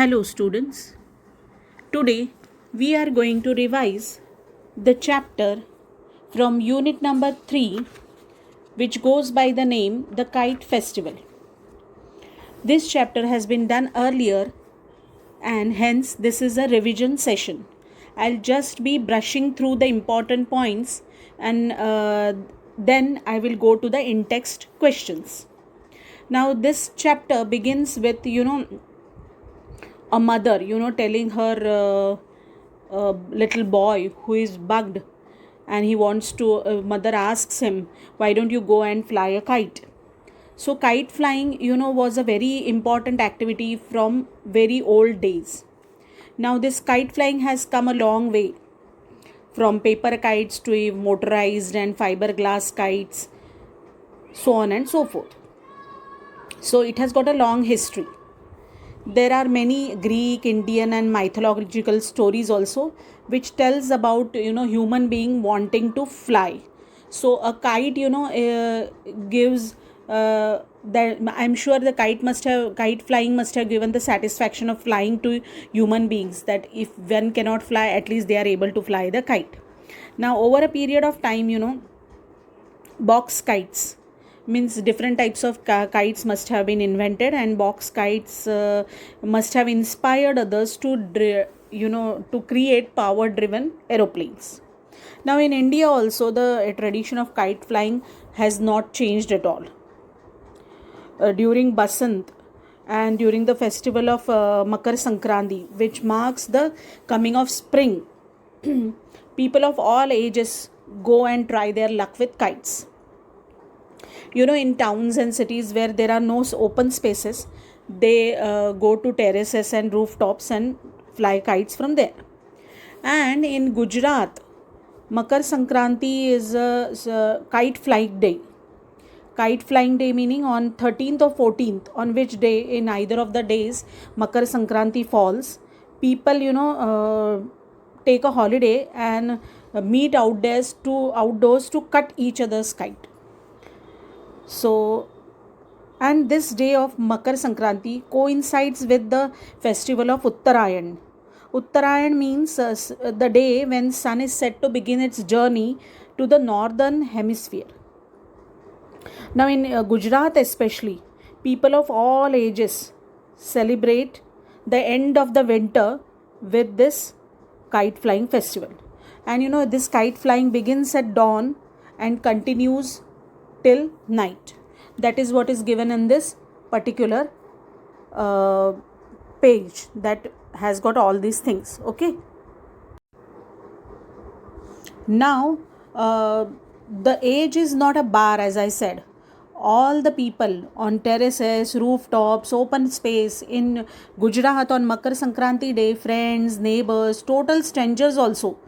Hello students. Today we are going to revise the chapter from unit number 3, which goes by the name The Kite Festival. This chapter has been done earlier and hence this is a revision session. I'll just be brushing through the important points and then I will go to the in-text questions. Now this chapter begins with a mother telling her little boy who is bugged, and he wants to mother asks him, why don't you go and fly a kite? So kite flying was a very important activity from very old days. Now this kite flying has come a long way, from paper kites to motorized and fiberglass kites, so on and so forth. So it has got a long history. There are many Greek, Indian and mythological stories also which tells about human being wanting to fly. So a kite gives that I'm sure the kite flying must have given the satisfaction of flying to human beings, that if one cannot fly, at least they are able to fly the kite. Now over a period of time, box kites, means different types of kites must have been invented, and box kites must have inspired others to create power driven aeroplanes. Now in India also the tradition of kite flying has not changed at all. During Basant and during the festival of Makar Sankranti, which marks the coming of spring, people of all ages go and try their luck with kites. In towns and cities where there are no open spaces, they go to terraces and rooftops and fly kites from there. And in Gujarat, Makar Sankranti is a kite flying day. Kite flying day meaning on 13th or 14th, on which day in either of the days Makar Sankranti falls, people take a holiday and meet outdoors to cut each other's kite. So, and this day of Makar Sankranti coincides with the festival of Uttarayan. Uttarayan means the day when sun is set to begin its journey to the northern hemisphere. Now in Gujarat especially, people of all ages celebrate the end of the winter with this kite flying festival. And this kite flying begins at dawn and continues till night. That is what is given in this particular page that has got all these things. Okay. Now the age is not a bar, as I said. All the people on terraces, rooftops, open space in Gujarat on Makar Sankranti day, friends, neighbors, total strangers also,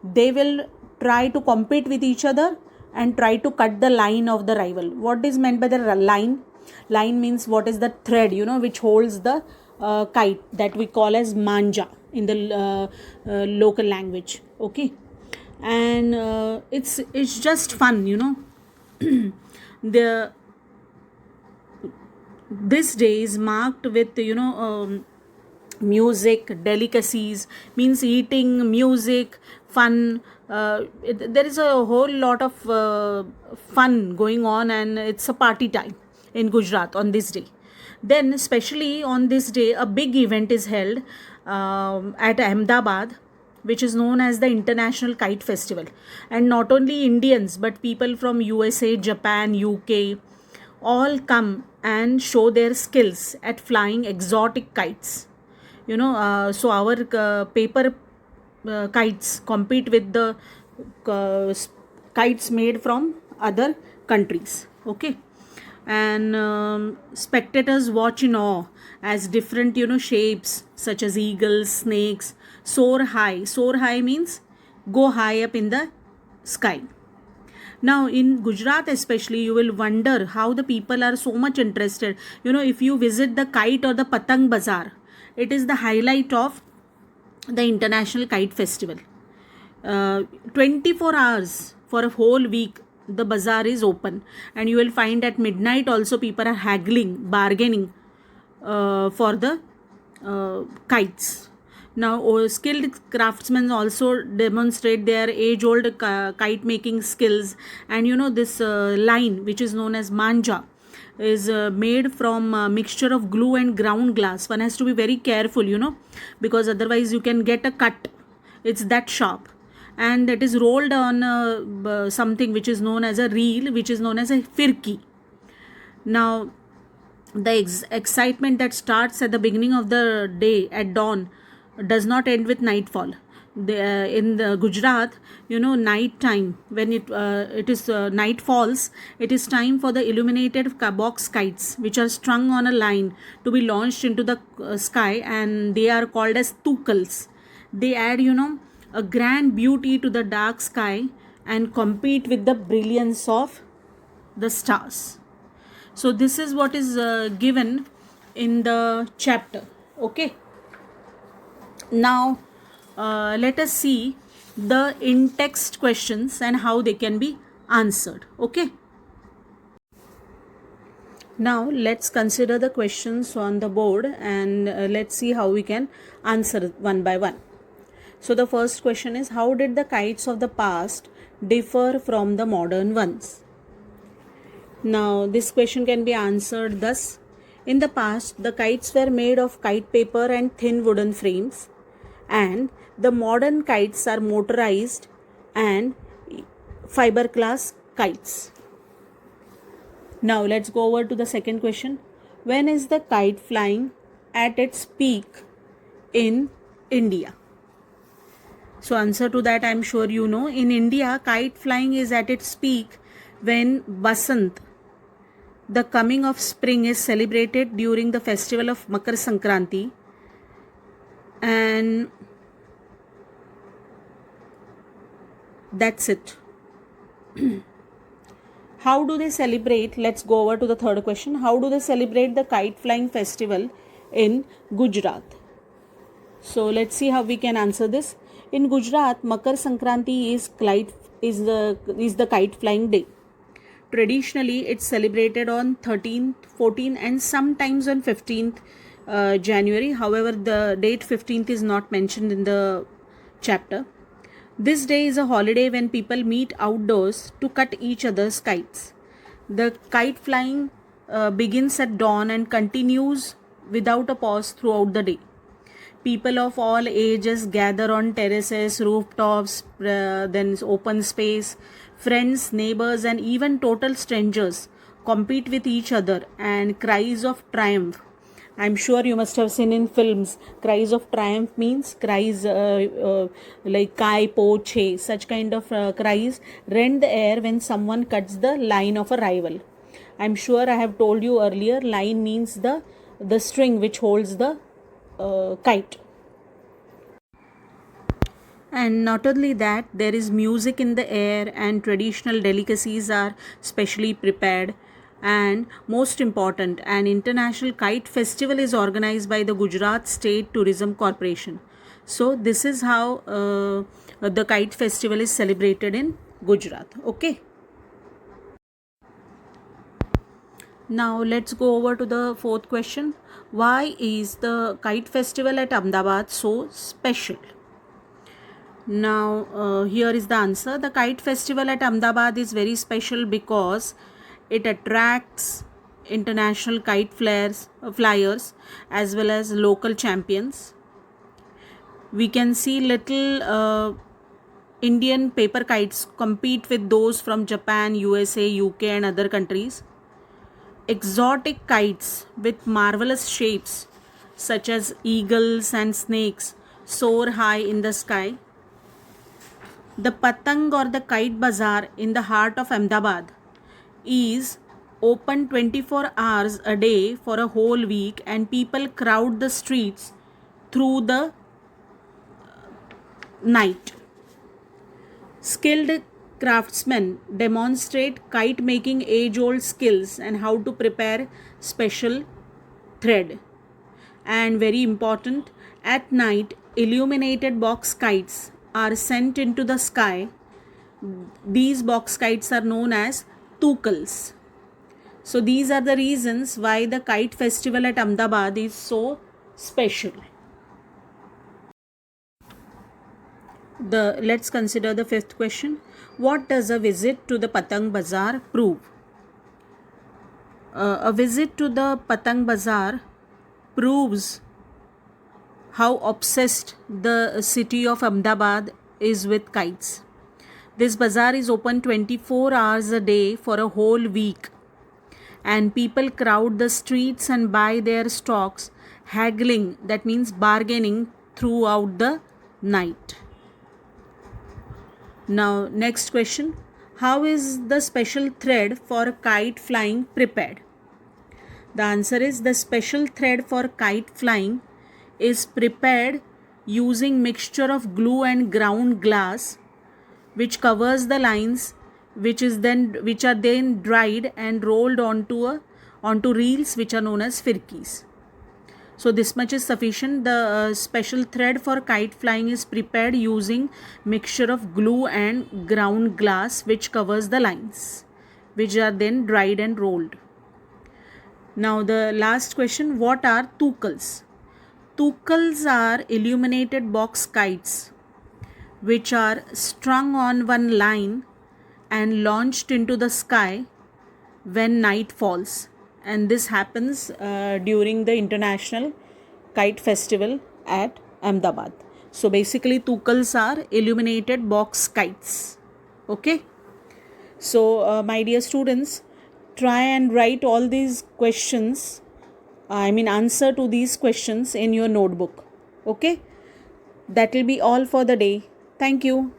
they will try to compete with each other and try to cut the line of the rival. What is meant by the line? Line means what is the thread, which holds the kite, that we call as manja in the local language. Okay. And it's just fun, this day is marked with music, delicacies, means eating, music, fun. There is a whole lot of fun going on, and it's a party time in Gujarat on this day. Then especially on this day a big event is held at Ahmedabad, which is known as the International Kite Festival. And not only Indians but people from USA, Japan, UK all come and show their skills at flying exotic kites. So our paper kites compete with the kites made from other countries. Okay. And spectators watch in awe as different shapes such as eagles, snakes soar high means go high up in the sky. Now in Gujarat especially, you will wonder how the people are so much interested. If you visit the kite or the Patang Bazaar, it is the highlight of the International Kite Festival. 24 hours for a whole week the bazaar is open, and you will find at midnight also people are haggling, bargaining for the kites. Now, skilled craftsmen also demonstrate their age-old kite making skills, and this line, which is known as manja, is made from a mixture of glue and ground glass. One has to be very careful, because otherwise you can get a cut. It's that sharp, and it is rolled on something which is known as a reel, which is known as a firki. Now, the excitement that starts at the beginning of the day at dawn does not end with nightfall. In the Gujarat, night time, when it is night falls, it is time for the illuminated box kites, which are strung on a line to be launched into the sky, and they are called as tukals. They add a grand beauty to the dark sky and compete with the brilliance of the stars. So this is what is given in the chapter. Okay. Now let us see the in-text questions and how they can be answered. Okay. Now let's consider the questions on the board, and let's see how we can answer one by one. So the first question is, how did the kites of the past differ from the modern ones? Now, this question can be answered thus. In the past, the kites were made of kite paper and thin wooden frames, and the modern kites are motorized and fiberglass kites. Now, let's go over to the second question. When is the kite flying at its peak in India? So, answer to that, I am sure you know. In India, kite flying is at its peak when Basant, the coming of spring, is celebrated during the festival of Makar Sankranti, and that's it. How do they celebrate? Let's go over to the third question. How do they celebrate the kite flying festival in Gujarat? So let's see how we can answer this. In Gujarat, Makar Sankranti is the kite flying day. Traditionally, it's celebrated on 13th, 14th, and sometimes on 15th January. However, the date 15th is not mentioned in the chapter. This day is a holiday when people meet outdoors to cut each other's kites. The kite flying begins at dawn and continues without a pause throughout the day. People of all ages gather on terraces, rooftops, then open space. Friends, neighbors, and even total strangers compete with each other, and cries of triumph. I'm sure you must have seen in films, cries of triumph means cries like kai, po, che, such kind of cries rend the air when someone cuts the line of a rival. I'm sure I have told you earlier, line means the string which holds the kite. And not only that, there is music in the air, and traditional delicacies are specially prepared. And most important, an international kite festival is organized by the Gujarat State Tourism Corporation. So this is how the kite festival is celebrated in Gujarat. Okay. Now let's go over to the fourth question. Why is the kite festival at Ahmedabad so special? Now here is the answer. The kite festival at Ahmedabad is very special because it attracts international kite flyers as well as local champions. We can see little Indian paper kites compete with those from Japan, USA, UK, and other countries. Exotic kites with marvelous shapes such as eagles and snakes soar high in the sky. The Patang or the Kite Bazaar in the heart of Ahmedabad is open 24 hours a day for a whole week, and people crowd the streets through the night. Skilled craftsmen demonstrate kite making age-old skills and how to prepare special thread. And very important, at night, illuminated box kites are sent into the sky. These box kites are known as tukals. So these are the reasons why the kite festival at Ahmedabad is so special. Let's consider the fifth question. What does a visit to the Patang Bazaar prove? A visit to the Patang Bazaar proves how obsessed the city of Ahmedabad is with kites. This bazaar is open 24 hours a day for a whole week, and people crowd the streets and buy their stocks, haggling, that means bargaining, throughout the night. Now, next question. How is the special thread for kite flying prepared? The answer is the special thread for kite flying is prepared using mixture of glue and ground glass, which covers the lines, which are then dried and rolled onto reels, which are known as firkis. So this much is sufficient. The special thread for kite flying is prepared using mixture of glue and ground glass, which covers the lines, which are then dried and rolled. Now the last question, what are tukals? Tukals are illuminated box kites which are strung on one line and launched into the sky when night falls, and this happens during the International Kite Festival at Ahmedabad. So basically tukals are illuminated box kites. Okay, so my dear students, try and write all these questions, answer to these questions in your notebook. Okay, that will be all for the day. Thank you.